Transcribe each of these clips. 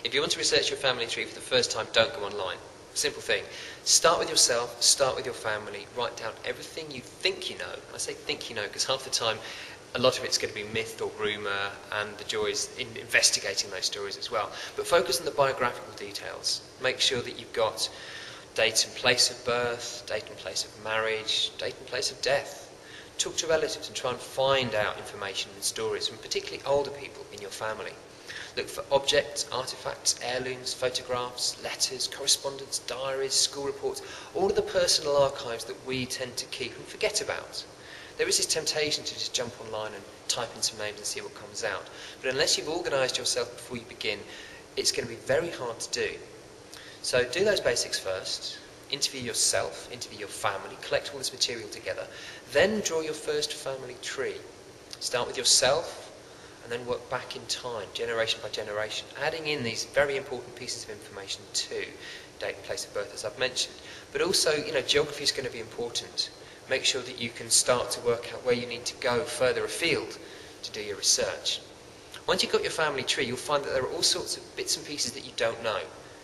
If you want to research your family tree for the first time, don't go online. Simple thing. Start with yourself, start with your family, write down everything you think you know. I say think you know because half the time a lot of it's going to be myth or rumour, and the joy is in investigating those stories as well. But focus on the biographical details. Make sure that you've got date and place of birth, date and place of marriage, date and place of death. Talk to relatives and try and find out information and stories from particularly older people in your family. Look for objects, artefacts, heirlooms, photographs, letters, correspondence, diaries, school reports, all of the personal archives that we tend to keep and forget about. There is this temptation to just jump online and type in some names and see what comes out. But unless you've organised yourself before you begin, it's going to be very hard to do. So do those basics first. Interview yourself, interview your family, collect all this material together. Then draw your first family tree. Start with yourself, and then work back in time, generation by generation, adding in these very important pieces of information too, date and place of birth as I've mentioned. But also, geography is going to be important. Make sure that you can start to work out where you need to go further afield to do your research. Once you've got your family tree, you'll find that there are all sorts of bits and pieces that you don't know.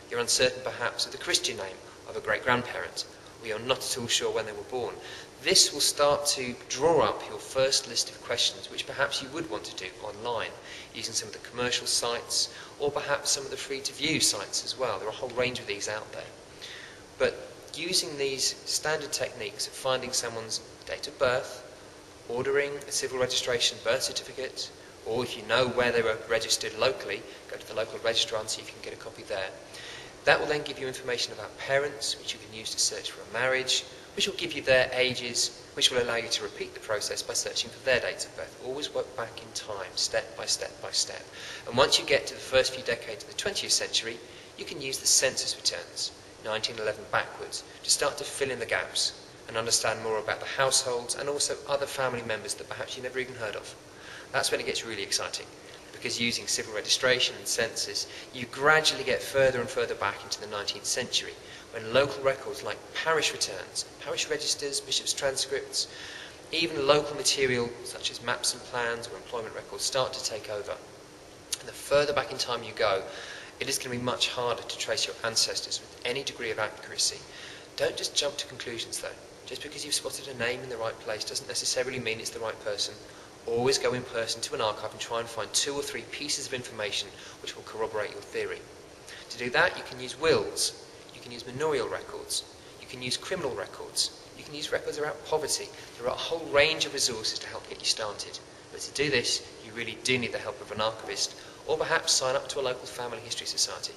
You're uncertain perhaps of the Christian name of a great-grandparent, or you're not at all sure when they were born. This will start to draw up your first list of questions, which perhaps you would want to do online, using some of the commercial sites, or perhaps some of the free-to-view sites as well. There are a whole range of these out there. But using these standard techniques of finding someone's date of birth, ordering a civil registration birth certificate, or if you know where they were registered locally, go to the local registrar and see if you can get a copy there. That will then give you information about parents, which you can use to search for a marriage, which will give you their ages, which will allow you to repeat the process by searching for their dates of birth. Always work back in time, step by step by step. And once you get to the first few decades of the 20th century, you can use the census returns, 1911 backwards, to start to fill in the gaps and understand more about the households and also other family members that perhaps you never even heard of. That's when it gets really exciting, because using civil registration and census, you gradually get further and further back into the 19th century, when local records like parish returns, parish registers, bishops' transcripts, even local material such as maps and plans or employment records start to take over. And the further back in time you go, it is going to be much harder to trace your ancestors with any degree of accuracy. Don't just jump to conclusions though. Just because you've spotted a name in the right place doesn't necessarily mean it's the right person. Always go in person to an archive and try and find 2 or 3 pieces of information which will corroborate your theory. To do that, you can use wills, you can use manorial records, you can use criminal records, you can use records about poverty. There are a whole range of resources to help get you started. But to do this, you really do need the help of an archivist, or perhaps sign up to a local family history society.